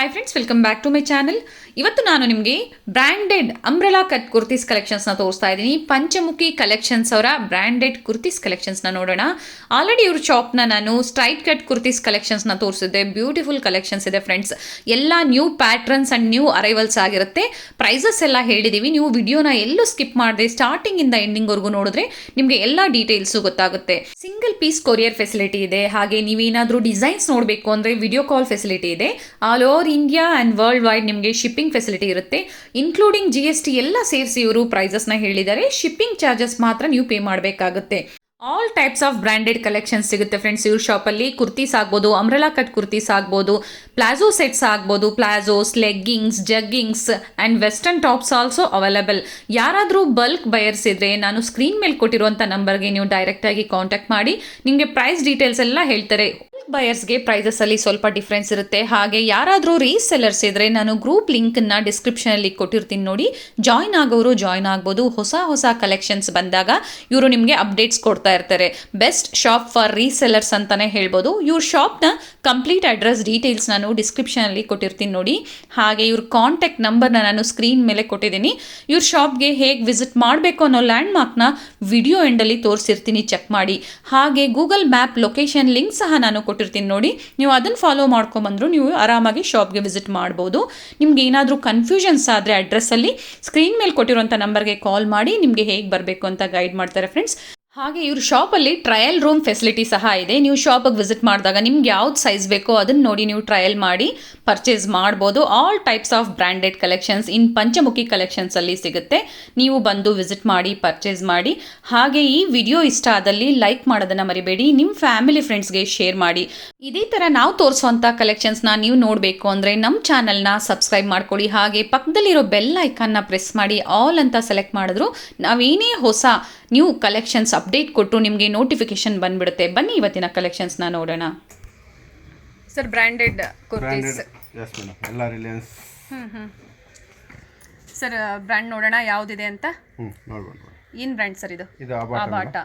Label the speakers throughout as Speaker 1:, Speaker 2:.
Speaker 1: Hi friends, welcome back to my channel. ಇವತ್ತು ನಾನು ನಿಮಗೆ ಬ್ರ್ಯಾಂಡೆಡ್ ಅಂಬ್ರೆಲಾ ಕಟ್ ಕುರ್ತೀಸ್ ಕಲೆಕ್ಷನ್ಸ್ನ ತೋರಿಸ್ತಾ ಇದ್ದೀನಿ. ಪಂಚಮುಖಿ ಕಲೆಕ್ಷನ್ಸ್ ಅವರ ಬ್ರ್ಯಾಂಡೆಡ್ ಕುರ್ತೀಸ್ ಕಲೆಕ್ಷನ್ಸ್ನ ನೋಡೋಣ. ಆಲ್ರೆಡಿ ಇವ್ರ ಶಾಪ್ನ ನಾನು ಸ್ಟ್ರೈಟ್ ಕಟ್ ಕುರ್ತೀಸ್ ಕಲೆಕ್ಷನ್ಸ್ನ ತೋರಿಸಿದ್ದೆ. ಬ್ಯೂಟಿಫುಲ್ ಕಲೆಕ್ಷನ್ಸ್ ಇದೆ ಫ್ರೆಂಡ್ಸ್. ಎಲ್ಲ new patterns and new arrivals ಆಗಿರುತ್ತೆ. ಪ್ರೈಸಸ್ ಎಲ್ಲ ಹೇಳಿದ್ದೀವಿ. ನೀವು ವಿಡಿಯೋನ ಎಲ್ಲೂ ಸ್ಕಿಪ್ ಮಾಡದೆ ಸ್ಟಾರ್ಟಿಂಗಿಂದ ಎಂಡಿಂಗ್ವರೆಗೂ ನೋಡಿದ್ರೆ ನಿಮಗೆ ಎಲ್ಲ ಡೀಟೇಲ್ಸು ಗೊತ್ತಾಗುತ್ತೆ. ಸಿಂಗಲ್ ಪೀಸ್ ಕೊರಿಯರ್ ಫೆಸಿಲಿಟಿ ಇದೆ. ಹಾಗೆ ನೀವೇನಾದರೂ ಡಿಸೈನ್ಸ್ ನೋಡಬೇಕು ಅಂದರೆ ವಿಡಿಯೋ ಕಾಲ್ ಫೆಸಿಲಿಟಿ ಇದೆ. All over India and world wide ನಿಮಗೆ ಶಿಪ್ಪಿಂಗ್ ಫೆಸಿಲಿಟಿ ಇರುತ್ತೆ. ಇನ್ಕ್ಲೂಡಿಂಗ್ GST ಎಲ್ಲ ಸೇರಿಸಿ ಇವರು ಪ್ರೈಸಸ್ನ ಹೇಳಿದ್ದಾರೆ. ಶಿಪ್ಪಿಂಗ್ ಚಾರ್ಜಸ್ ಮಾತ್ರ ನೀವು ಪೇ ಮಾಡಬೇಕಾಗುತ್ತೆ. All types of branded collections ಸಿಗುತ್ತೆ ಫ್ರೆಂಡ್ಸ್ ಇವ್ರ ಶಾಪಲ್ಲಿ. ಕುರ್ತೀಸ್ ಆಗ್ಬೋದು, ಅಂಬ್ರೆಲಾ ಕಟ್ ಕುರ್ತೀಸ್ ಆಗ್ಬೋದು, ಪ್ಲಾಜೋ ಸೆಟ್ಸ್ ಆಗ್ಬೋದು, palazzos, leggings, jeggings and western tops also available. ಯಾರಾದರೂ ಬಲ್ಕ್ ಬಯರ್ಸ್ ಇದ್ದರೆ ನಾನು ಸ್ಕ್ರೀನ್ ಮೇಲೆ ಕೊಟ್ಟಿರುವಂಥ ನಂಬರ್ಗೆ ನೀವು ಡೈರೆಕ್ಟಾಗಿ ಕಾಂಟ್ಯಾಕ್ಟ್ ಮಾಡಿ ನಿಮಗೆ ಪ್ರೈಸ್ ಡೀಟೇಲ್ಸ್ ಎಲ್ಲ ಹೇಳ್ತಾರೆ. ಬಯರ್ಸ್ಗೆ ಪ್ರೈಸಸಲ್ಲಿ ಸ್ವಲ್ಪ ಡಿಫ್ರೆನ್ಸ್ ಇರುತ್ತೆ. ಹಾಗೆ ಯಾರಾದರೂ ರೀಸೆಲ್ಲರ್ಸ್ ಇದ್ದರೆ ನಾನು ಗ್ರೂಪ್ ಲಿಂಕನ್ನು ಡಿಸ್ಕ್ರಿಪ್ಷನಲ್ಲಿ ಕೊಟ್ಟಿರ್ತೀನಿ ನೋಡಿ. ಜಾಯ್ನ್ ಆಗೋರು ಜಾಯ್ನ್ ಆಗ್ಬೋದು. ಹೊಸ ಕಲೆಕ್ಷನ್ಸ್ ಬಂದಾಗ ಇವರು ನಿಮಗೆ ಅಪ್ಡೇಟ್ಸ್ ಕೊಡ್ತಾ ಇರ್ತಾರೆ. ಬೆಸ್ಟ್ ಶಾಪ್ ಫಾರ್ ರೀಸೆಲ್ಲರ್ಸ್ ಅಂತಲೇ ಹೇಳ್ಬೋದು. ಇವ್ರ ಶಾಪ್ನ ಕಂಪ್ಲೀಟ್ ಅಡ್ರೆಸ್ ಡೀಟೇಲ್ಸ್ ನಾನು ಡಿಸ್ಕ್ರಿಪ್ಷನಲ್ಲಿ ಕೊಟ್ಟಿರ್ತೀನಿ ನೋಡಿ. ಹಾಗೆ ಇವ್ರ ಕಾಂಟ್ಯಾಕ್ಟ್ ನಂಬರ್ನ ನಾನು ಸ್ಕ್ರೀನ್ ಮೇಲೆ ಕೊಟ್ಟಿದ್ದೀನಿ. ಇವ್ರ ಶಾಪ್ಗೆ ಹೇಗೆ ವಿಸಿಟ್ ಮಾಡಬೇಕು ಅನ್ನೋ ಲ್ಯಾಂಡ್ ಮಾರ್ಕ್ನ ವಿಡಿಯೋ ಎಂಡಲ್ಲಿ ತೋರಿಸಿರ್ತೀನಿ, ಚೆಕ್ ಮಾಡಿ. ಹಾಗೆ ಗೂಗಲ್ ಮ್ಯಾಪ್ ಲೊಕೇಶನ್ ಲಿಂಕ್ ಸಹ ನಾನು ಕೊಟ್ಟಿರ್ತೀನಿ ನೋಡಿ. ನೀವು ಅದನ್ನು ಫಾಲೋ ಮಾಡ್ಕೊಂಬಂದ್ರು ನೀವು ಆರಾಮಾಗಿ ಶಾಪ್ಗೆ ವಿಸಿಟ್ ಮಾಡ್ಬೋದು. ನಿಮ್ಗೆ ಏನಾದರೂ ಕನ್ಫ್ಯೂಷನ್ಸ್ ಆದರೆ ಅಡ್ರೆಸ್ಸಲ್ಲಿ ಸ್ಕ್ರೀನ್ ಮೇಲೆ ಕೊಟ್ಟಿರುವಂಥ ನಂಬರ್ಗೆ ಕಾಲ್ ಮಾಡಿ ನಿಮಗೆ ಹೇಗೆ ಬರಬೇಕು ಅಂತ ಗೈಡ್ ಮಾಡ್ತಾರೆ ಫ್ರೆಂಡ್ಸ್. ಹಾಗೆ ಇವ್ರ ಶಾಪಲ್ಲಿ ಟ್ರಯಲ್ ರೂಮ್ ಫೆಸಿಲಿಟಿ ಸಹ ಇದೆ. ನೀವು ಶಾಪಿಗೆ ವಿಸಿಟ್ ಮಾಡಿದಾಗ ನಿಮ್ಗೆ ಯಾವ್ದು ಸೈಜ್ ಬೇಕೋ ಅದನ್ನು ನೋಡಿ ನೀವು ಟ್ರಯಲ್ ಮಾಡಿ ಪರ್ಚೇಸ್ ಮಾಡ್ಬೋದು. All types of branded collections in Panchamukhi ಕಲೆಕ್ಷನ್ಸಲ್ಲಿ ಸಿಗುತ್ತೆ. ನೀವು ಬಂದು ವಿಸಿಟ್ ಮಾಡಿ ಪರ್ಚೇಸ್ ಮಾಡಿ. ಹಾಗೆ ಈ ವಿಡಿಯೋ ಇಷ್ಟ ಆದಲ್ಲಿ ಲೈಕ್ ಮಾಡೋದನ್ನು ಮರಿಬೇಡಿ. ನಿಮ್ಮ ಫ್ಯಾಮಿಲಿ ಫ್ರೆಂಡ್ಸ್ಗೆ ಶೇರ್ ಮಾಡಿ. ಇದೇ ಥರ ನಾವು ತೋರಿಸುವಂಥ ಕಲೆಕ್ಷನ್ಸ್ನ ನೀವು ನೋಡಬೇಕು ಅಂದರೆ ನಮ್ಮ ಚಾನಲ್ನ ಸಬ್ಸ್ಕ್ರೈಬ್ ಮಾಡ್ಕೊಳ್ಳಿ. ಹಾಗೆ ಪಕ್ಕದಲ್ಲಿರೋ ಬೆಲ್ ಐಕಾನ್ನ ಪ್ರೆಸ್ ಮಾಡಿ ಆಲ್ ಅಂತ ಸೆಲೆಕ್ಟ್ ಮಾಡಿದ್ರು ನಾವೇನೇ ಹೊಸ ನ್ಯೂ ಕಲೆಕ್ಷನ್ಸ್ ಅಪ್ಡೇಟ್ ಕೊಟ್ಟು ನಿಮಗೆ ನೋಟಿಫಿಕೇಶನ್ ಬಂದ್ಬಿಡುತ್ತೆ. ಬನ್ನಿ ಇವತ್ತಿನ ಕಲೆಕ್ಷನ್ಸ್ನ ನೋಡೋಣ. ಸರ್ ಬ್ರ್ಯಾಂಡೆಡ್ ಕುರ್ತೀಸ್
Speaker 2: ಎಲ್ಲ ರಿಲಯನ್ಸ್.
Speaker 1: ಸರ್ ಬ್ರ್ಯಾಂಡ್ ನೋಡೋಣ ಯಾವುದಿದೆ ಅಂತ. ಏನು ಬ್ರ್ಯಾಂಡ್ ಸರ್ ಇದು? ಅಬಾಟ.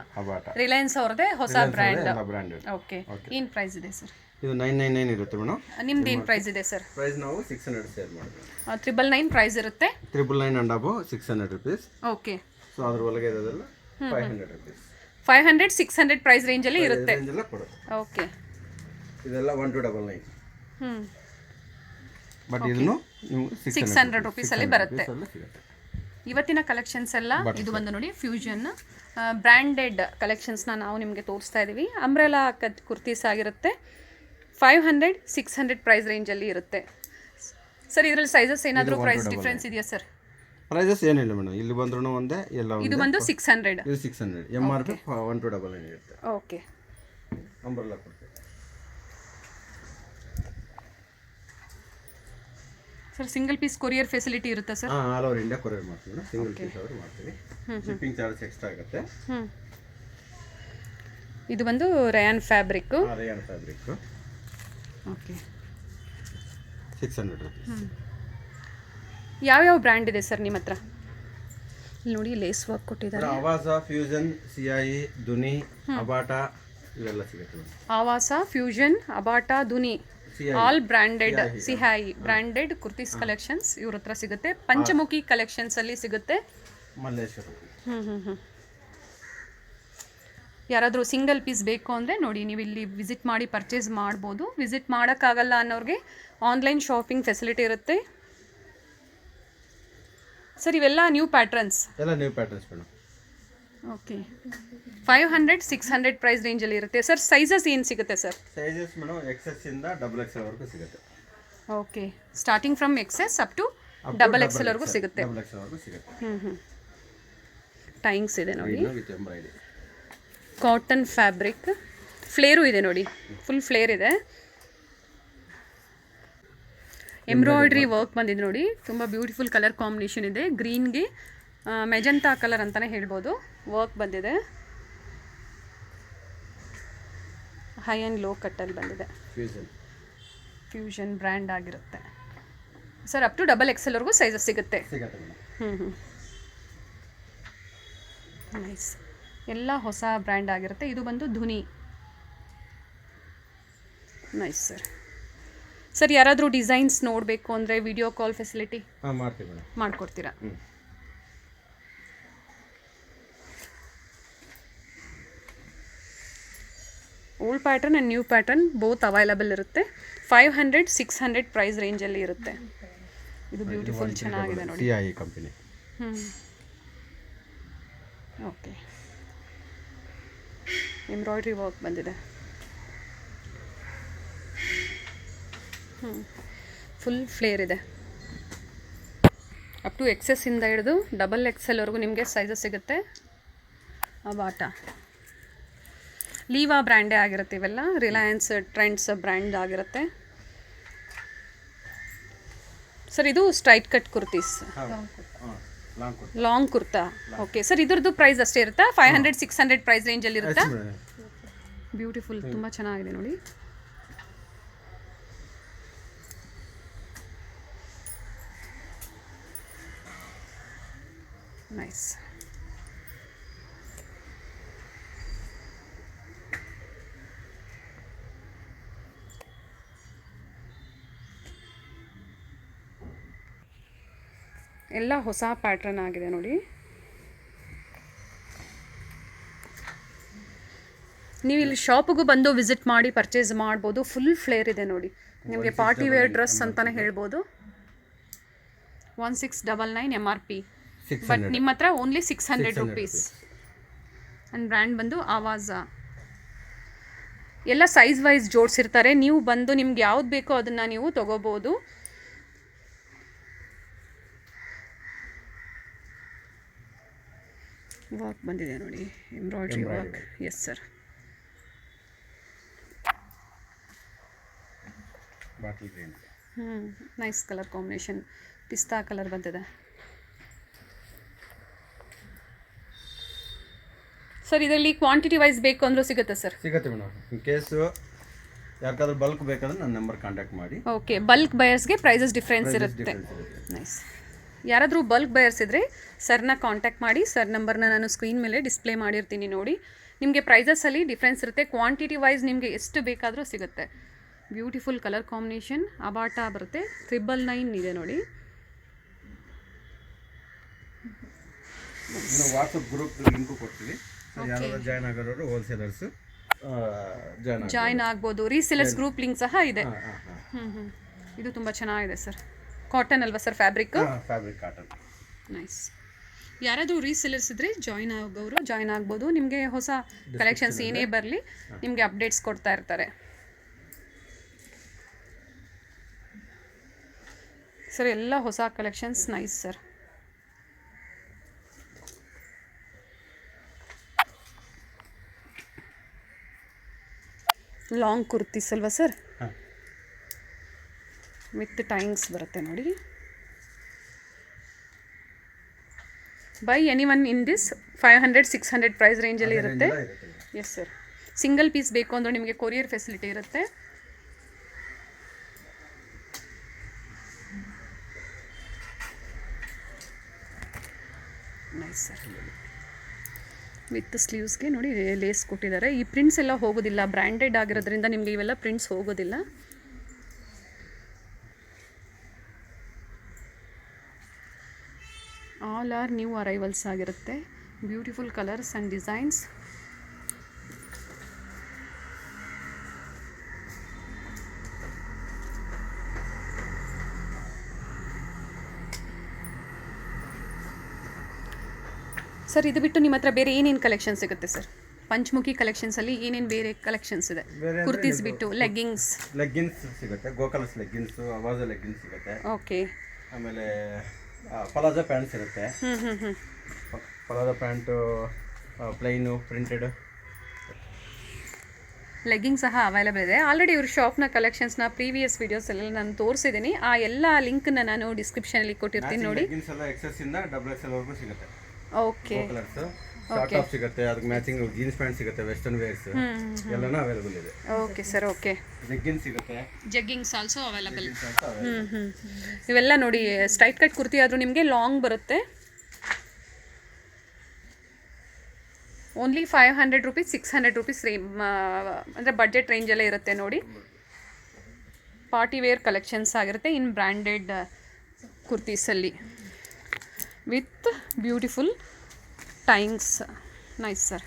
Speaker 1: ರಿಲಯನ್ಸ್ ಅವ್ರದ್ದೇ ಹೊಸ ಬ್ರ್ಯಾಂಡ್. ಓಕೆ, ಏನು ಪ್ರೈಸ್ ಇದೆ ಸರ್?
Speaker 2: ಇದು 999 ಇರುತ್ತೆ ಮೇಡಮ್.
Speaker 1: ನಿಮ್ದು ಏನು ಪ್ರೈಸ್ ಇದೆ ಸರ್?
Speaker 2: ಪ್ರೈಸ್ ನಾವು 600 ಸೇಲ್ ಮಾಡ್ತೀವಿ.
Speaker 1: 999 ಪ್ರೈಸ್ ಇರುತ್ತೆ.
Speaker 2: 999 and above 600 rupees.
Speaker 1: Okay.
Speaker 2: So ಅದ್ರ ಒಳಗೆ ಇರೋದೆಲ್ಲ 500 rupees.
Speaker 1: 500 600 ಪ್ರೈಸ್ ರೇಂಜಲ್ಲಿ ಇರುತ್ತೆ. ಓಕೆ.
Speaker 2: ಇದೆಲ್ಲ 1299. ಬಟ್ ಇದನ್ನು
Speaker 1: 600 ರೂಪೀಸಲ್ಲಿ ಬರುತ್ತೆ. ಇವತ್ತಿನ ಕಲೆಕ್ಷನ್ಸ್ ಎಲ್ಲ ಇದು ಬಂದು ನೋಡಿ ಫ್ಯೂಷನ್ ಬ್ರ್ಯಾಂಡೆಡ್ ಕಲೆಕ್ಷನ್ಸ್ನ ನಾವು ನಿಮಗೆ ತೋರಿಸ್ತಾ ಇದ್ದೀವಿ. ಅಂಬ್ರೆಲಾ ಕಟ್ ಕುರ್ತೀಸ್ ಆಗಿರುತ್ತೆ. 500 600 ಪ್ರೈಸ್ ರೇಂಜಲ್ಲಿ ಇರುತ್ತೆ. ಸರ್ ಇದರಲ್ಲಿ ಸೈಜಸ್ ಏನಾದರೂ ಪ್ರೈಸ್ ಡಿಫ್ರೆನ್ಸ್ ಇದೆಯಾ ಸರ್?
Speaker 2: ಪ್ರೈಸಸ್ ಏನಿಲ್ಲ ಮೇಡಮ್, ಇಲ್ಲಿ ಬಂದ್ರೂ ಒಂದೇ, ಎಲ್ಲ
Speaker 1: ಇದು ಬಂದು 600.
Speaker 2: ಇದು 600. MRP 1299 ಇರುತ್ತೆ.
Speaker 1: Okay.
Speaker 2: Umbrella kurti
Speaker 1: sir single piece courier facility ಇರುತ್ತೆ sir?
Speaker 2: All over India courier ಮಾಡ್ತೀವಿ. ಸಿಂಗಲ್ ಪೀಸ್ ಆದರೂ ಮಾಡ್ತೀವಿ. ಶಿಪ್ಪಿಂಗ್ ಚಾರ್ಜ್ ಎಕ್ಸ್ಟ್ರಾ ಆಗುತ್ತೆ.
Speaker 1: ಇದು ಬಂದು ರಯಾನ್ ಫ್ಯಾಬ್ರಿಕ್. ಓಕೆ.
Speaker 2: 600 rupees.
Speaker 1: ಯಾವ್ಯಾವ ಬ್ರ್ಯಾಂಡ್ ಇದೆ ಸರ್ ನಿಮ್ಮ ಹತ್ರ? ಇಲ್ಲಿ ನೋಡಿ ಲೇಸ್ ವರ್ಕ್ ಕೊಟ್ಟಿದ್ದಾರೆ.
Speaker 2: ಆವಾಸ, ಫ್ಯೂಷನ್, CI, ದುನಿ, ಅಬಾಟ ಇವೆಲ್ಲ ಸಿಗುತ್ತೆ.
Speaker 1: Avaasa, fusion, Abata, Dhuni all branded. Sihayi branded kurtis collections ಇವ್ರ ಹತ್ರ ಸಿಗುತ್ತೆ. ಪಂಚಮುಖಿ ಕಲೆಕ್ಷನ್ಸ್ ಅಲ್ಲಿ ಸಿಗುತ್ತೆ.
Speaker 2: ಮಲ್ಲೇಶ್ವರ.
Speaker 1: ಯಾರಾದರೂ ಸಿಂಗಲ್ ಪೀಸ್ ಬೇಕು ಅಂದರೆ ನೋಡಿ ನೀವು ಇಲ್ಲಿ ವಿಸಿಟ್ ಮಾಡಿ ಪರ್ಚೇಸ್ ಮಾಡ್ಬೋದು. ವಿಸಿಟ್ ಮಾಡೋಕ್ಕಾಗಲ್ಲ ಅನ್ನೋರಿಗೆ ಆನ್ಲೈನ್ ಶಾಪಿಂಗ್ ಫೆಸಿಲಿಟಿ ಇರುತ್ತೆ. ಸರ್ ಇವೆಲ್ಲ ನ್ಯೂ ಪ್ಯಾಟ್ರನ್ಸ್?
Speaker 2: ಎಲ್ಲ new patterns madam.
Speaker 1: Okay. 500 600 price ರೇಂಜಲ್ಲಿ ಇರುತ್ತೆ. ಸರ್ ಸೈಜಸ್ ಏನು ಸಿಗುತ್ತೆ ಸರ್?
Speaker 2: ಸೈಜಸ್ ಮೇಡಮ್ XS ಇಂದ XXL ವರೆಗೂ ಸಿಗುತ್ತೆ.
Speaker 1: Okay. Starting from XS up to XXL ವರೆಗೂ ಸಿಗುತ್ತೆ. ಟೈಂಗ್ಸ್ ಇದೆ ನೋಡಿ. Cotton fabric. ಫ್ಲೇರು ಇದೆ ನೋಡಿ, ಫುಲ್ ಫ್ಲೇರ್ ಇದೆ. ಎಂಬ್ರಾಯ್ಡ್ರಿ ವರ್ಕ್ ಬಂದಿದೆ ನೋಡಿ. ತುಂಬ ಬ್ಯೂಟಿಫುಲ್ ಕಲರ್ ಕಾಂಬಿನೇಷನ್ ಇದೆ. ಗ್ರೀನ್ಗೆ ಮೆಜೆಂಟಾ ಕಲರ್ ಅಂತಲೇ ಹೇಳ್ಬೋದು. ವರ್ಕ್ ಬಂದಿದೆ. ಹೈ ಆ್ಯಂಡ್ ಲೋ ಕಟ್ಟಲ್ಲಿ ಬಂದಿದೆ. ಫ್ಯೂಷನ್ ಬ್ರ್ಯಾಂಡ್ ಆಗಿರುತ್ತೆ ಸರ್. ಅಪ್ ಟು XXL ವರೆಗೂ ಸೈಜಸ್ ಸಿಗುತ್ತೆ. ನೈಸ್. ಎಲ್ಲ ಹೊಸ ಬ್ರ್ಯಾಂಡ್ ಆಗಿರುತ್ತೆ. ಇದು ಬಂದು ಧುನಿ. Nice sir.
Speaker 3: ಸರ್ ಯಾರಾದರೂ ಡಿಸೈನ್ಸ್ ನೋಡಬೇಕು ಅಂದರೆ ವಿಡಿಯೋ ಕಾಲ್ ಫೆಸಿಲಿಟಿ
Speaker 2: ಹಾಂ ಮಾಡ್ತೀವಿ ಮೇಡಮ್.
Speaker 3: ಮಾಡಿಕೊಡ್ತೀರಾ? Old pattern and new pattern both available ಇರುತ್ತೆ. 500-600 ಪ್ರೈಸ್ ರೇಂಜಲ್ಲಿ ಇರುತ್ತೆ. ಇದು ಬ್ಯೂಟಿಫುಲ್ ಚೆನ್ನಾಗಿದೆ ನೋಡಿ.
Speaker 2: CI company.
Speaker 3: Okay, embroidery work ಬಂದಿದೆ. ಫುಲ್ ಫ್ಲೇರ್ ಇದೆ. ಅಪ್ ಟು XS ಇಂದ ಹಿಡಿದು XXL ವರೆಗೂ ನಿಮಗೆ ಸೈಜಸ್ ಸಿಗುತ್ತೆ. ಬಾಟ ಲೀವಾ ಬ್ರ್ಯಾಂಡೇ ಆಗಿರುತ್ತೆ. ಇವೆಲ್ಲ ರಿಲಯನ್ಸ್ ಟ್ರೆಂಡ್ಸ್ ಬ್ರ್ಯಾಂಡ್ ಆಗಿರುತ್ತೆ. ಸರ್ ಇದು straight cut kurtis, long kurta. Okay sir, ಇದ್ರದ್ದು ಪ್ರೈಸ್ ಅಷ್ಟೇ ಇರುತ್ತಾ? 500-600 ಪ್ರೈಸ್ ರೇಂಜಲ್ಲಿ ಇರುತ್ತಾ? ಬ್ಯೂಟಿಫುಲ್, ತುಂಬ ಚೆನ್ನಾಗಿದೆ ನೋಡಿ. ನೈಸ್. ಎಲ್ಲ ಹೊಸ ಪ್ಯಾಟ್ರನ್ ಆಗಿದೆ ನೋಡಿ. ನೀವು ಇಲ್ಲಿ ಶಾಪಿಗೂ ಬಂದು ವಿಸಿಟ್ ಮಾಡಿ ಪರ್ಚೇಸ್ ಮಾಡ್ಬೋದು. ಫುಲ್ ಫ್ಲೇರ್ ಇದೆ ನೋಡಿ. ನಿಮಗೆ ಪಾರ್ಟಿ ವೇರ್ ಡ್ರೆಸ್ ಅಂತಲೇ ಹೇಳ್ಬೋದು. 1699 MRP, ಬಟ್ ನಿಮ್ಮ ಹತ್ರ ಓನ್ಲಿ 600 ರುಪೀಸ್. ಆ್ಯಂಡ್ ಬ್ರ್ಯಾಂಡ್ ಬಂದು ಆವಾಜ. ಎಲ್ಲ ಸೈಜ್ ವೈಸ್ ಜೋಡಿಸಿರ್ತಾರೆ. ನೀವು ಬಂದು ನಿಮ್ಗೆ ಯಾವ್ದು ಬೇಕೋ ಅದನ್ನು ನೀವು ತೊಗೋಬೋದು. ವರ್ಕ್ ಬಂದಿದೆ ನೋಡಿ, embroidery work. Yes sir. Nice colour combination, ಪಿಸ್ತಾ ಕಲರ್ ಬಂದಿದೆ. ಸರ್ ಇದರಲ್ಲಿ ಕ್ವಾಂಟಿಟಿ ವೈಸ್ ಬೇಕು ಅಂದರೂ ಸಿಗುತ್ತೆ ಸರ್?
Speaker 2: ಸಿಗುತ್ತೆ ಮೇಡಮ್. ಇನ್ ಕೇಸು ಯಾರಿಗಾದ್ರೂ ಬಲ್ಕ್ ಬೇಕಾದ್ರೆ ನನ್ನ ನಂಬರ್ ಕಾಂಟ್ಯಾಕ್ಟ್ ಮಾಡಿ.
Speaker 3: ಓಕೆ, ಬಲ್ಕ್ ಬಯರ್ಸ್ಗೆ ಪ್ರೈಸಸ್ ಡಿಫ್ರೆನ್ಸ್ ಇರುತ್ತೆ. ನೈಸ್. ಯಾರಾದರೂ ಬಲ್ಕ್ ಬಯರ್ಸ್ ಇದ್ದರೆ ಸರ್ನ ಕಾಂಟ್ಯಾಕ್ಟ್ ಮಾಡಿ. ಸರ್ ನಂಬರ್ನ ನಾನು ಸ್ಕ್ರೀನ್ ಮೇಲೆ ಡಿಸ್ಪ್ಲೇ ಮಾಡಿರ್ತೀನಿ ನೋಡಿ. ನಿಮಗೆ ಪ್ರೈಸಸಲ್ಲಿ ಡಿಫ್ರೆನ್ಸ್ ಇರುತ್ತೆ. ಕ್ವಾಂಟಿಟಿ ವೈಸ್ ನಿಮಗೆ ಎಷ್ಟು ಬೇಕಾದರೂ ಸಿಗುತ್ತೆ. Beautiful colour combination. ಅಬಾಟ ಬರುತ್ತೆ. 999 ಇದೆ ನೋಡಿ.
Speaker 2: ವಾಟ್ಸಪ್ ಗ್ರೂಪ್ ಲಿಂಕು ಕೊಡ್ತೀವಿ. ಯಾರಾದರೂ ಜಾಯ್ನ್ ಆಗೋರು ಹೋಲ್ಸೇಲರ್ಸು
Speaker 3: ಜಾಯ್ನ್ ಆಗ್ಬೋದು. ರೀಸೇಲರ್ಸ್ ಗ್ರೂಪ್ ಲಿಂಕ್ ಸಹ ಇದೆ. ಇದು ತುಂಬ ಚೆನ್ನಾಗಿದೆ ಸರ್. ಕಾಟನ್ ಅಲ್ವಾ ಸರ್? Fabric
Speaker 2: cotton.
Speaker 3: ನೈಸ್. ಯಾರಾದರೂ ರೀಸೇಲರ್ಸ್ ಇದ್ದರೆ ಜಾಯ್ನ್ ಆಗೋರು ಜಾಯ್ನ್ ಆಗ್ಬೋದು. ನಿಮಗೆ ಹೊಸ ಕಲೆಕ್ಷನ್ಸ್ ಏನೇ ಬರಲಿ ನಿಮಗೆ ಅಪ್ಡೇಟ್ಸ್ ಕೊಡ್ತಾ ಇರ್ತಾರೆ. ಸರ್ ಎಲ್ಲ ಹೊಸ collections. Nice sir. Long kurtis ಅಲ್ವಾ ಸರ್? ವಿತ್ ಟೈಂಗ್ಸ್ ಬರುತ್ತೆ ನೋಡಿ. By any one in this 500-600 price ರೇಂಜಲ್ಲಿ ಇರುತ್ತೆ. Yes sir. ಸಿಂಗಲ್ ಪೀಸ್ ಬೇಕು ಅಂದರೆ ನಿಮಗೆ ಕೊರಿಯರ್ ಫೆಸಿಲಿಟಿ ಇರುತ್ತೆ. Nice sir. ವಿತ್ ಸ್ಲೀವ್ಸ್ಗೆ ನೋಡಿ ಲೇಸ್ ಕೊಟ್ಟಿದ್ದಾರೆ. ಈ ಪ್ರಿಂಟ್ಸ್ ಎಲ್ಲ ಹೋಗೋದಿಲ್ಲ, ಬ್ರ್ಯಾಂಡೆಡ್ ಆಗಿರೋದ್ರಿಂದ ನಿಮಗೆ ಇವೆಲ್ಲ ಪ್ರಿಂಟ್ಸ್ ಹೋಗೋದಿಲ್ಲ. ಆಲ್ ಆರ್ ನ್ಯೂ ಅರೈವಲ್ಸ್ ಆಗಿರುತ್ತೆ. Beautiful colours and designs. Sir ಇದು ಬಿಟ್ಟು ನಿಮ್ಮ ಹತ್ರ ಬೇರೆ ಏನೇನು ಕಲೆಕ್ಷನ್ ಸಿಗುತ್ತೆ ಸರ್? ಪಂಚಮುಖಿ ಕಲೆಕ್ಷನ್ಸಲ್ಲಿ ಏನೇನು ಬೇರೆ ಕಲೆಕ್ಷನ್ಸ್ ಇದೆ? ಕುರ್ತೀಸ್ ಬಿಟ್ಟು ಲೆಗ್ಗಿಂಗ್ಸ್
Speaker 2: ಸಿಗುತ್ತೆ. ಗೋಕಲಸ್ ಲೆಗ್ಗಿನ್ಸು, ಅವಾಜ ಲೆಗ್ಗಿನ್ಸ್ ಸಿಗುತ್ತೆ.
Speaker 3: ಓಕೆ.
Speaker 2: ಆಮೇಲೆ ಪಲಾಜೋ ಪ್ಯಾಂಟ್ಸ್ ಇರುತ್ತೆ. Palazzo pant plain printed
Speaker 3: legging ಸಹ ಅವೈಲೇಬಲ್ ಇದೆ. ಆಲ್ರೆಡಿ ಇವ್ರ ಶಾಪ್ನ ಕಲೆಕ್ಷನ್ಸ್ನ ಪ್ರೀವಿಯಸ್ ವೀಡಿಯೋಸಲ್ಲೆಲ್ಲ ನಾನು ತೋರಿಸಿದ್ದೀನಿ. ಆ ಎಲ್ಲ ಲಿಂಕ್ನ ನಾನು ಡಿಸ್ಕ್ರಿಪ್ಷನಲ್ಲಿ ಕೊಟ್ಟಿರ್ತೀನಿ ನೋಡಿ.
Speaker 2: ಲೆಗ್ಗಿನ್ಸ್ ಎಲ್ಲ XS ಇಂದ XXL ವರೆಗೂ ಸಿಗುತ್ತೆ.
Speaker 3: ಓಕೆ.
Speaker 2: ಕಲರ್ಸ್ ಶಾರ್ಟ್ ಟಾಪ್ ಸಿಗುತ್ತೆ, ಅದಕ್ಕೆ ಮ್ಯಾಚಿಂಗ್ ಜೀನ್ಸ್ ಪ್ಯಾಂಟ್ ಸಿಗುತ್ತೆ, ವೆಸ್ಟರ್ನ್ ವೇರ್ಸ್ ಎಲ್ಲನೂ ಅವೈಲೇಬಲ್ ಇದೆ.
Speaker 3: Okay sir. ಓಕೆ.
Speaker 2: ಲೆಗ್ಗಿನ್ಸ್ ಸಿಗುತ್ತೆ,
Speaker 3: ಜಗ್ಗಿಂಗ್ಸ್ ಆಲ್ಸೋ ಅವೈಲೇಬಲ್. ಇವೆಲ್ಲ ನೋಡಿ ಸ್ಟ್ರೈಟ್ ಕಟ್ ಕುರ್ತಿ ಆದರೂ ನಿಮಗೆ ಲಾಂಗ್ ಬರುತ್ತೆ. ಓನ್ಲಿ 500 ರುಪೀಸ್ 600 ರುಪೀಸ್ ಅಂದರೆ ಬಡ್ಜೆಟ್ ರೇಂಜಲ್ಲೇ ಇರುತ್ತೆ ನೋಡಿ. ಪಾರ್ಟಿ ವೇರ್ ಕಲೆಕ್ಷನ್ಸ್ ಆಗಿರುತ್ತೆ ಇನ್ ಬ್ರ್ಯಾಂಡೆಡ್ ಕುರ್ತೀಸಲ್ಲಿ with beautiful things. Nice sir,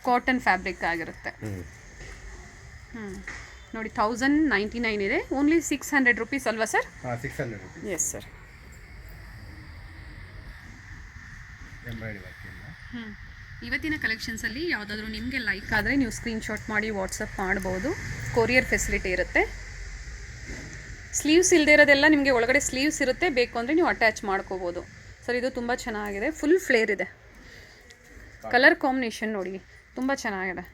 Speaker 3: cotton fabric ಆಗಿರುತ್ತೆ. ನೋಡಿ 1099 ಇದೆ, ಓನ್ಲಿ 600 ರುಪೀಸ್ ಅಲ್ವಾ ಸರ್?
Speaker 2: 600 ರುಪೀಸ್.
Speaker 3: Yes sir. ಇವತ್ತಿನ ಕಲೆಕ್ಷನ್ಸಲ್ಲಿ ಯಾವುದಾದ್ರೂ ನಿಮಗೆ ಲೈಕ್ ಆದರೆ ನೀವು ಸ್ಕ್ರೀನ್ಶಾಟ್ ಮಾಡಿ ವಾಟ್ಸಪ್ ಮಾಡ್ಬೋದು. ಕೊರಿಯರ್ ಫೆಸಿಲಿಟಿ ಇರುತ್ತೆ. ಸ್ಲೀವ್ಸ್ ಇಲ್ಲದೆ ಇರೋದೆಲ್ಲ ನಿಮಗೆ ಒಳಗಡೆ ಸ್ಲೀವ್ಸ್ ಇರುತ್ತೆ, ಬೇಕು ಅಂದರೆ ನೀವು ಅಟ್ಯಾಚ್ ಮಾಡ್ಕೋಬೋದು ಸರ್. ಇದು ತುಂಬ ಚೆನ್ನಾಗಿದೆ, ಫುಲ್ ಫ್ಲೇರ್ ಇದೆ. ಕಲರ್ ಕಾಂಬಿನೇಷನ್ ನೋಡಿ ತುಂಬ ಚೆನ್ನಾಗಿದೆ.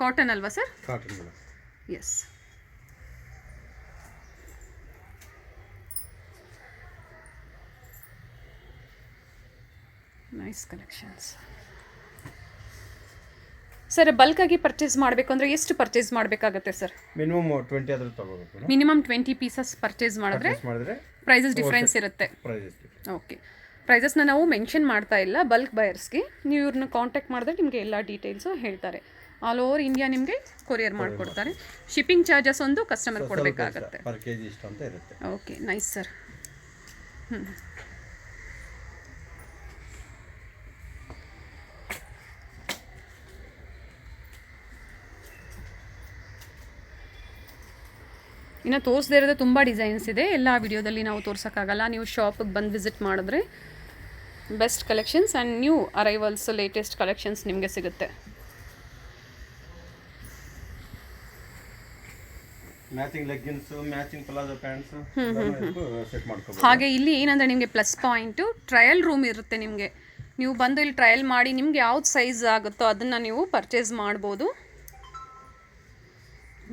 Speaker 3: ಕಾಟನ್ ಅಲ್ವಾ sir?
Speaker 2: Cotton madam.
Speaker 3: Yes. Nice collections sir. ಬಲ್ಕಾಗಿ ಪರ್ಚೇಸ್ ಮಾಡಬೇಕು ಅಂದರೆ ಎಷ್ಟು ಪರ್ಚೇಸ್ ಮಾಡಬೇಕಾಗುತ್ತೆ ಸರ್?
Speaker 2: ಮಿನಿಮಮ್ 20 ಆದರೂ ತಗೋಬೇಕು.
Speaker 3: ಮಿನಿಮಮ್ 20 ಪೀಸಸ್ ಪರ್ಚೇಸ್ ಮಾಡಿದ್ರೆ ಪ್ರೈಸಸ್ ಡಿಫ್ರೆನ್ಸ್ ಇರುತ್ತೆ. ಓಕೆ, ಪ್ರೈಸಸ್ನ ನಾವು ಮೆನ್ಷನ್ ಮಾಡ್ತಾ ಇಲ್ಲ ಬಲ್ಕ್ ಬಯರ್ಸ್ಗೆ. ನೀವು ಇವ್ರನ್ನ ಕಾಂಟ್ಯಾಕ್ಟ್ ಮಾಡಿದ್ರೆ ನಿಮಗೆ ಎಲ್ಲ ಡೀಟೇಲ್ಸು ಹೇಳ್ತಾರೆ. ಆಲ್ ಓವರ್ ಇಂಡಿಯಾ ನಿಮಗೆ ಕೊರಿಯರ್ ಮಾಡಿಕೊಡ್ತಾರೆ. ಶಿಪ್ಪಿಂಗ್ ಚಾರ್ಜಸ್ ಒಂದು ಕಸ್ಟಮರ್ ಕೊಡಬೇಕಾಗತ್ತೆ.
Speaker 2: ಪರ್ ಕೆಜಿ ಇಷ್ಟು ಅಂತ ಇರುತ್ತೆ.
Speaker 3: Okay, nice sir. ಇನ್ನು ತೋರಿಸದೇ ಇರೋದು ತುಂಬ ಡಿಸೈನ್ಸ್ ಇದೆ, ಎಲ್ಲ ವಿಡಿಯೋದಲ್ಲಿ ನಾವು ತೋರ್ಸೋಕ್ಕಾಗಲ್ಲ. ನೀವು ಶಾಪಿಗೆ ಬಂದು ವಿಸಿಟ್ ಮಾಡಿದ್ರೆ best collections and new arrivals latest collections ನಿಮಗೆ ಸಿಗುತ್ತೆ.
Speaker 2: Matching leggings, matching palazzo pants set ಮಾಡ್ಕೋಬಹುದು.
Speaker 3: ಹಾಗೆ ಇಲ್ಲಿ ಏನಂದರೆ ನಿಮಗೆ ಪ್ಲಸ್ ಪಾಯಿಂಟು ಟ್ರಯಲ್ ರೂಮ್ ಇರುತ್ತೆ. ನಿಮಗೆ ನೀವು ಬಂದು ಇಲ್ಲಿ ಟ್ರಯಲ್ ಮಾಡಿ ನಿಮ್ಗೆ ಯಾವ್ದು ಸೈಜ್ ಆಗುತ್ತೋ ಅದನ್ನು ನೀವು ಪರ್ಚೇಸ್ ಮಾಡ್ಬೋದು.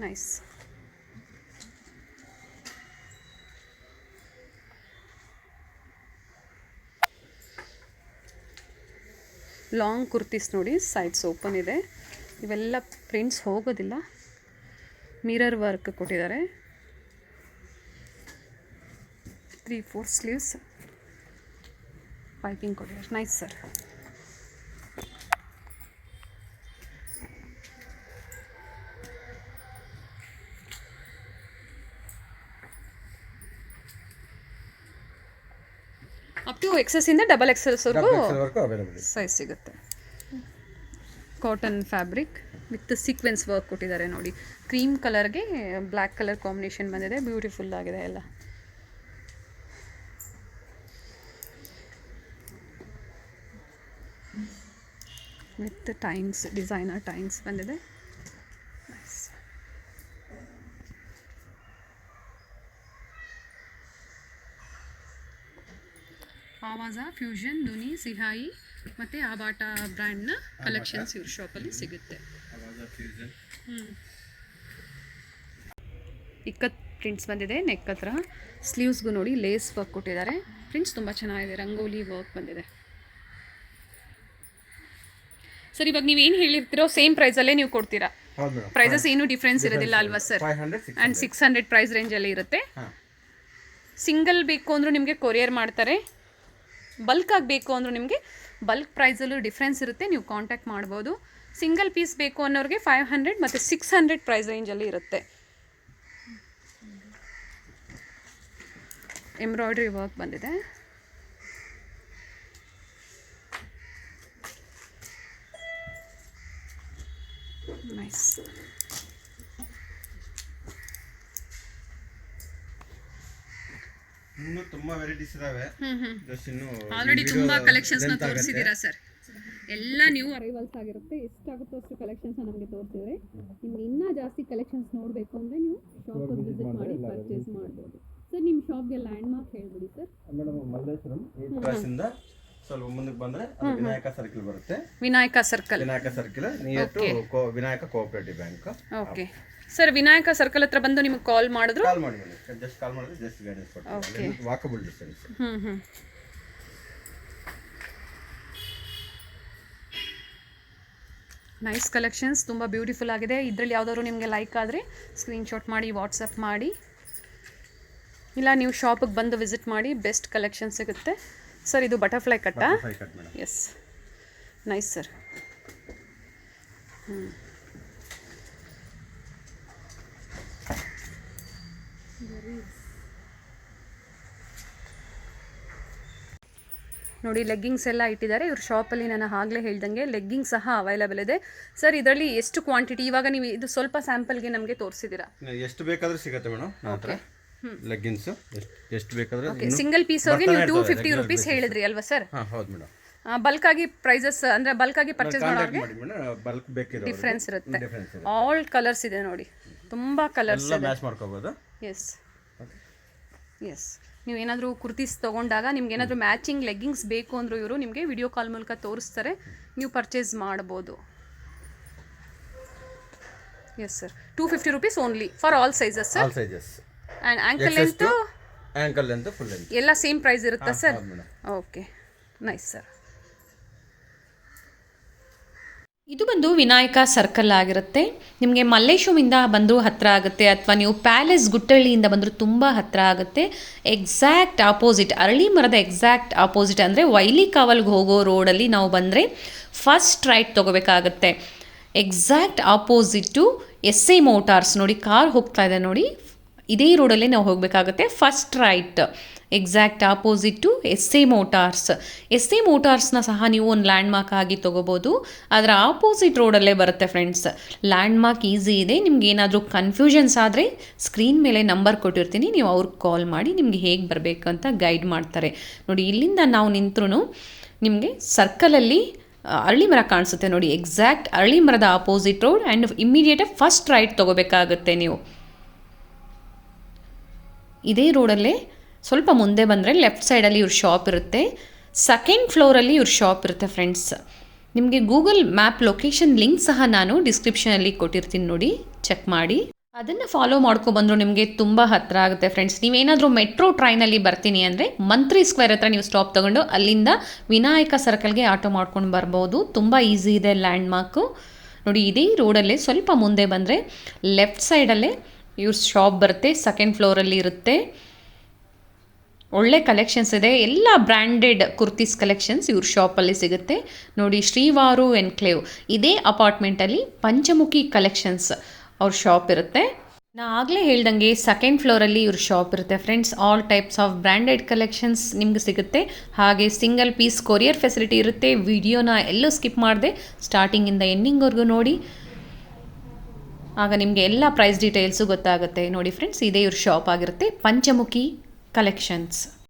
Speaker 3: ನೈಸ್. ಲಾಂಗ್ ಕುರ್ತೀಸ್ ನೋಡಿ, ಸೈಡ್ಸ್ ಓಪನ್ ಇದೆ. ಇವೆಲ್ಲ ಪ್ರಿಂಟ್ಸ್ ಹೋಗೋದಿಲ್ಲ, ಮಿರರ್ ವರ್ಕ್ ಕೊಟ್ಟಿದ್ದಾರೆ. 3/4 ಸ್ಲೀವ್ಸ್, ಪೈಪಿಂಗ್ ಕೊಟ್ಟಿದ್ದಾರೆ. Nice sir. ಅಪ್ ಟು ಎಕ್ಸಸ್ಸಿಂದ ಡಬಲ್ ಎಕ್ಸೆಲ್ಸ್ವರೆಗೂ ಸೈಜ್ ಸಿಗುತ್ತೆ. Cotton fabric with sequins work ಕೊಟ್ಟಿದ್ದಾರೆ ನೋಡಿ. ಕ್ರೀಮ್ ಕಲರ್ಗೆ ಬ್ಲ್ಯಾಕ್ ಕಲರ್ ಕಾಂಬಿನೇಷನ್ ಬಂದಿದೆ, ಬ್ಯೂಟಿಫುಲ್ ಆಗಿದೆ ಎಲ್ಲ. ವಿತ್ ಟೈಂಗ್ಸ್, ಡಿಸೈನರ್ ಟೈಂಗ್ಸ್ ಬಂದಿದೆ. ನೈಸ್. ಆವಾಜ, ಫ್ಯೂಷನ್, ಧ್ವನಿ, ಸಿಹಾಯಿ ಮತ್ತು ಆಬಾಟ ಬ್ರ್ಯಾಂಡ್ನ ಕಲೆಕ್ಷನ್ಸ್ ಇವ್ರ ಶಾಪಲ್ಲಿ ಸಿಗುತ್ತೆ. ಇಕ್ಕತ್ ಪ್ರಿಂಟ್ಸ್ ಬಂದಿದೆ ನೆಕ್ ಹತ್ರ. ಸ್ಲೀವ್ಸ್ಗೂ ನೋಡಿ ಲೇಸ್ ವರ್ಕ್ ಕೊಟ್ಟಿದ್ದಾರೆ. ಪ್ರಿಂಟ್ಸ್ ತುಂಬ ಚೆನ್ನಾಗಿದೆ, ರಂಗೋಲಿ ವರ್ಕ್ ಬಂದಿದೆ. ಸರ್, ಇವಾಗ ನೀವೇನು ಹೇಳಿರ್ತೀರೋ ಸೇಮ್ ಪ್ರೈಸಲ್ಲೇ ನೀವು ಕೊಡ್ತೀರಾ? ಪ್ರೈಸಸ್ ಏನು ಡಿಫ್ರೆನ್ಸ್ ಇರೋದಿಲ್ಲ ಅಲ್ವಾ ಸರ್? ಆ್ಯಂಡ್ 600 ಪ್ರೈಸ್ ರೇಂಜಲ್ಲಿ ಇರುತ್ತೆ. ಸಿಂಗಲ್ ಬೇಕು ಅಂದರೂ ನಿಮಗೆ ಕೊರಿಯರ್ ಮಾಡ್ತಾರೆ. ಬಲ್ಕ್ ಆಗಬೇಕು ಅಂದರೂ ನಿಮಗೆ ಬಲ್ಕ್ ಪ್ರೈಸಲ್ಲೂ ಡಿಫ್ರೆನ್ಸ್ ಇರುತ್ತೆ, ನೀವು ಕಾಂಟ್ಯಾಕ್ಟ್ ಮಾಡ್ಬೋದು. ಸಿಂಗಲ್ ಪೀಸ್ ಬೇಕು ಅನ್ನೋರಿಗೆ 500 ಮತ್ತು 600 ಪ್ರೈಸ್ ರೇಂಜಲ್ಲಿ ಇರುತ್ತೆ. ಎಂಬ್ರಾಯ್ಡ್ರಿ ವರ್ಕ್ ಬಂದಿದೆ. ನೈಸ್.
Speaker 2: ಇನ್ನು ತುಂಬಾ ವೆರೈಟೀಸ್ ಇದಾವೆ.
Speaker 3: ಆಲ್ರೆಡಿ ತುಂಬಾ ಕಲೆಕ್ಷನ್ಸ್ ನ ತೋರಿಸಿದ್ದೀರಾ ಸರ್. ಎಲ್ಲ ನ್ಯೂ ಅರೈವಲ್ಸ್ ಆಗಿರುತ್ತೆ. ಎಷ್ಟಾಗುತ್ತೋ ಅಷ್ಟು ಕಲೆಕ್ಷನ್ಸ್ ನಮಗೆ ತೋರಿಸಿದ್ರೆ ನಿಮ್ಗೆ ಇನ್ನೂ ಜಾಸ್ತಿ ಕಲೆಕ್ಷನ್ಸ್ ನೋಡಬೇಕು ಅಂದರೆ ನೀವು ಶಾಪ್ ವಿಸಿಟ್ ಮಾಡಿ ಪರ್ಚೇಸ್ ಮಾಡ್ಬೋದು. ಸರ್, ನಿಮ್ಮ ಶಾಪ್ಗೆ ಲ್ಯಾಂಡ್ ಮಾರ್ಕ್ ಹೇಳ್ಬಿಡಿ ಸರ್.
Speaker 2: ಮೇಡಮ್, ಮಲ್ಲೇಶ್ವರಂ 8 ಕ್ರಾಸಿಂದ ಸ್ವಲ್ಪ ಮುಂದಕ್ಕೆ ಬಂದರೆ ವಿನಾಯಕ ಸರ್ಕಲ್ ಬರುತ್ತೆ.
Speaker 3: Vinayaka circle
Speaker 2: near to Vinayaka cooperative bank.
Speaker 3: Okay sir, Vinayaka circle ಹತ್ರ ಬಂದು ನಿಮಗೆ ಕಾಲ್ ಮಾಡಿದ್ರು
Speaker 2: ಕಾಲ್ ಮಾಡಿ, ಜಸ್ಟ್ ಕಾಲ್ ಮಾಡಿದ್ರೆ ಜಸ್ಟ್ ಗೈಡೆನ್ಸ್ ಕೊಡ್ತೀವಿ. Walkable distance.
Speaker 3: ನೈಸ್ ಕಲೆಕ್ಷನ್ಸ್, ತುಂಬ ಬ್ಯೂಟಿಫುಲ್ ಆಗಿದೆ. ಇದರಲ್ಲಿ ಯಾವುದಾದ್ರು ನಿಮಗೆ ಲೈಕ್ ಆದರೆ ಸ್ಕ್ರೀನ್ಶಾಟ್ ಮಾಡಿ ವಾಟ್ಸಪ್ ಮಾಡಿ, ಇಲ್ಲ ನೀವು ಶಾಪಿಗೆ ಬಂದು ವಿಸಿಟ್ ಮಾಡಿ. ಬೆಸ್ಟ್ ಕಲೆಕ್ಷನ್ ಸಿಗುತ್ತೆ ಸರ್. ಇದು ಬಟರ್ಫ್ಲೈ ಕಟ್ಟಾ? Yes, nice sir. ನೋಡಿ ಲೆಗ್ಗಿಂಗ್ಸ್ ಎಲ್ಲ ಇಟ್ಟಿದ್ದಾರೆ ಇವ್ರ ಶಾಪಲ್ಲಿ. ನಾನು ಆಗಲೇ ಹೇಳ್ದಂಗೆ ಲೆಗ್ಗಿಂಗ್ಸ್ ಸಹ ಅವೈಲೇಬಲ್ ಇದೆ ಸರ್. ಇದರಲ್ಲಿ ಎಷ್ಟು ಕ್ವಾಂಟಿಟಿ, ಇವಾಗ ನೀವು ಇದು ಸ್ವಲ್ಪ ಸ್ಯಾಂಪಲ್ಗೆ ನಮಗೆ ತೋರಿಸಿದ್ದೀರಾ?
Speaker 2: ಎಷ್ಟು ಬೇಕಾದ್ರೂ ಸಿಗುತ್ತೆ ಮೇಡಮ್ ಹತ್ರ ಲೆಗ್ಗಿನ್ಸ್. ಎಷ್ಟು ಬೇಕಾದ್ರೆ
Speaker 3: ಸಿಂಗಲ್ ಪೀಸ್ ಅವ್ರಿಗೆ ನೀವು 250 rupees ಹೇಳಿದ್ರಿ ಅಲ್ವಾ ಸರ್?
Speaker 2: ಹೌದು ಮೇಡಮ್.
Speaker 3: ಬಲ್ಕ್ ಆಗಿ ಪ್ರೈಸಸ್ ಅಂದ್ರೆ ಬಲ್ಕ್ ಆಗಿ ಪರ್ಚೇಸ್ ಮಾಡೋರಿಗೆ
Speaker 2: ಬಲ್ಕ್ ಬೇಕಿರೋ
Speaker 3: ಡಿಫ್ರೆನ್ಸ್ ಇರುತ್ತೆ. ಆಲ್ ಕಲರ್ಸ್ ಇದೆ ನೋಡಿ, ತುಂಬಾ ಕಲರ್ಸ್ ಇದೆ.
Speaker 2: ಮ್ಯಾಚ್ ಮಾಡ್ಕೋಬಹುದು.
Speaker 3: ಎಸ್ ನೀವು ಏನಾದರೂ ಕುರ್ತೀಸ್ ತೊಗೊಂಡಾಗ ನಿಮ್ಗೆ ಏನಾದರೂ ಮ್ಯಾಚಿಂಗ್ ಲೆಗ್ಗಿಂಗ್ಸ್ ಬೇಕು ಅಂದರೂ ಇವರು ನಿಮಗೆ ವಿಡಿಯೋ ಕಾಲ್ ಮೂಲಕ ತೋರಿಸ್ತಾರೆ, ನೀವು ಪರ್ಚೇಸ್ ಮಾಡ್ಬೋದು. Yes sir, 250 rupees only for all sizes sir.
Speaker 2: All sizes.
Speaker 3: And
Speaker 2: ankle length full length
Speaker 3: ಎಲ್ಲ ಸೇಮ್ ಪ್ರೈಸ್ ಇರುತ್ತಾ ಸರ್? Okay, nice sir.
Speaker 1: ಇದು ಬಂದು ವಿನಾಯಕ ಸರ್ಕಲ್ ಆಗಿರುತ್ತೆ. ನಿಮಗೆ ಮಲ್ಲೇಶ್ವರಮಿಂದ ಬಂದರೂ ಹತ್ತಿರ ಆಗುತ್ತೆ, ಅಥವಾ ನೀವು ಪ್ಯಾಲೇಸ್ ಗುಟ್ಟಳ್ಳಿಯಿಂದ ಬಂದರೂ ತುಂಬ ಹತ್ತಿರ ಆಗುತ್ತೆ. ಎಕ್ಸಾಕ್ಟ್ ಆಪೋಸಿಟ್, ಅರಳಿ ಮರದ ಎಕ್ಸಾಕ್ಟ್ ಆಪೋಸಿಟ್ ಅಂದರೆ ವೈಲಿ ಕಾವಲ್ಗೆ ಹೋಗೋ ರೋಡಲ್ಲಿ ನಾವು ಬಂದರೆ ಫಸ್ಟ್ ರೈಟ್ ತೊಗೋಬೇಕಾಗತ್ತೆ. ಎಕ್ಸಾಕ್ಟ್ ಆಪೋಸಿಟ್ಟು SI ಮೋಟಾರ್ಸ್ ನೋಡಿ, ಕಾರ್ ಹೋಗ್ತಾ ಇದೆ ನೋಡಿ, ಇದೇ ರೋಡಲ್ಲೇ ನಾವು ಹೋಗಬೇಕಾಗುತ್ತೆ. First right exact opposite SI motors. SI ಮೋಟಾರ್ಸ್ನ ಸಹ ನೀವು ಒಂದು ಲ್ಯಾಂಡ್ಮಾರ್ಕ್ ಆಗಿ ತೊಗೋಬೋದು. ಅದರ ಆಪೋಸಿಟ್ ರೋಡಲ್ಲೇ ಬರುತ್ತೆ ಫ್ರೆಂಡ್ಸ್. ಲ್ಯಾಂಡ್ಮಾರ್ಕ್ ಈಸಿ ಇದೆ. ನಿಮ್ಗೆ ಏನಾದರೂ ಕನ್ಫ್ಯೂಷನ್ಸ್ ಆದರೆ ಸ್ಕ್ರೀನ್ ಮೇಲೆ ನಂಬರ್ ಕೊಟ್ಟಿರ್ತೀನಿ, ನೀವು ಅವ್ರಿಗೆ ಕಾಲ್ ಮಾಡಿ ನಿಮಗೆ ಹೇಗೆ ಬರಬೇಕು ಅಂತ ಗೈಡ್ ಮಾಡ್ತಾರೆ. ನೋಡಿ, ಇಲ್ಲಿಂದ ನಾವು ನಿಂತರೂ ನಿಮಗೆ ಸರ್ಕಲಲ್ಲಿ ಅರಳಿ ಮರ ಕಾಣಿಸುತ್ತೆ ನೋಡಿ, ಎಕ್ಸಾಕ್ಟ್ ಅರಳಿ ಮರದ ಆಪೋಸಿಟ್ ರೋಡ್. ಆ್ಯಂಡ್ ಇಮ್ಮಿಡಿಯೇಟಾಗಿ ಫಸ್ಟ್ ರೈಟ್ ತೊಗೋಬೇಕಾಗುತ್ತೆ ನೀವು. ಇದೇ ರೋಡಲ್ಲೇ ಸ್ವಲ್ಪ ಮುಂದೆ ಬಂದರೆ ಲೆಫ್ಟ್ ಸೈಡಲ್ಲಿ ಇವ್ರ ಶಾಪ್ ಇರುತ್ತೆ. ಸೆಕೆಂಡ್ ಫ್ಲೋರಲ್ಲಿ ಇವ್ರ ಶಾಪ್ ಇರುತ್ತೆ ಫ್ರೆಂಡ್ಸ್. ನಿಮಗೆ ಗೂಗಲ್ ಮ್ಯಾಪ್ ಲೊಕೇಶನ್ ಲಿಂಕ್ ಸಹ ನಾನು ಡಿಸ್ಕ್ರಿಪ್ಷನಲ್ಲಿ ಕೊಟ್ಟಿರ್ತೀನಿ, ನೋಡಿ ಚೆಕ್ ಮಾಡಿ. ಅದನ್ನು ಫಾಲೋ ಮಾಡ್ಕೊಬಂದರು ನಿಮಗೆ ತುಂಬ ಹತ್ತಿರ ಆಗುತ್ತೆ ಫ್ರೆಂಡ್ಸ್. ನೀವೇನಾದರೂ ಮೆಟ್ರೋ ಟ್ರೈನಲ್ಲಿ ಬರ್ತೀನಿ ಅಂದರೆ ಮಂತ್ರಿ ಸ್ಕ್ವೇರ್ ಹತ್ರ ನೀವು ಸ್ಟಾಪ್ ತೊಗೊಂಡು ಅಲ್ಲಿಂದ ವಿನಾಯಕ ಸರ್ಕಲ್ಗೆ ಆಟೋ ಮಾಡ್ಕೊಂಡು ಬರ್ಬೋದು. ತುಂಬ ಈಸಿ ಇದೆ ಲ್ಯಾಂಡ್ಮಾರ್ಕು. ನೋಡಿ, ಇದೇ ರೋಡಲ್ಲೇ ಸ್ವಲ್ಪ ಮುಂದೆ ಬಂದರೆ ಲೆಫ್ಟ್ ಸೈಡಲ್ಲೇ ಇವ್ರ ಶಾಪ್ ಬರುತ್ತೆ. ಸೆಕೆಂಡ್ ಫ್ಲೋರಲ್ಲಿ ಇರುತ್ತೆ. ಒಳ್ಳೆ ಕಲೆಕ್ಷನ್ಸ್ ಇದೆ, ಎಲ್ಲ ಬ್ರ್ಯಾಂಡೆಡ್ ಕುರ್ತೀಸ್ ಕಲೆಕ್ಷನ್ಸ್ ಇವ್ರ ಶಾಪಲ್ಲಿ ಸಿಗುತ್ತೆ ನೋಡಿ. ಶ್ರೀವಾರು ಎನ್ಕ್ಲೇವ್ ಇದೇ ಅಪಾರ್ಟ್ಮೆಂಟಲ್ಲಿ ಪಂಚಮುಖಿ ಕಲೆಕ್ಷನ್ಸ್ ಅವ್ರ ಶಾಪ್ ಇರುತ್ತೆ. ನಾನು ಆಗಲೇ ಹೇಳ್ದಂಗೆ ಸೆಕೆಂಡ್ ಫ್ಲೋರಲ್ಲಿ ಇವ್ರ ಶಾಪ್ ಇರುತ್ತೆ friends. All types of branded collections ನಿಮ್ಗೆ ಸಿಗುತ್ತೆ. ಹಾಗೆ ಸಿಂಗಲ್ ಪೀಸ್ ಕೊರಿಯರ್ ಫೆಸಿಲಿಟಿ ಇರುತ್ತೆ. ವಿಡಿಯೋನ ಎಲ್ಲೂ ಸ್ಕಿಪ್ ಮಾಡಿದೆ ಸ್ಟಾರ್ಟಿಂಗಿಂದ ಎಂಡಿಂಗ್ವರೆಗೂ ನೋಡಿ, ಆಗ ನಿಮಗೆ ಎಲ್ಲ ಪ್ರೈಸ್ ಡೀಟೇಲ್ಸು ಗೊತ್ತಾಗುತ್ತೆ. ನೋಡಿ ಫ್ರೆಂಡ್ಸ್, ಇದೇ ಇವ್ರ ಶಾಪ್ ಆಗಿರುತ್ತೆ, ಪಂಚಮುಖಿ ಕಲೆಕ್ಷನ್ಸ್.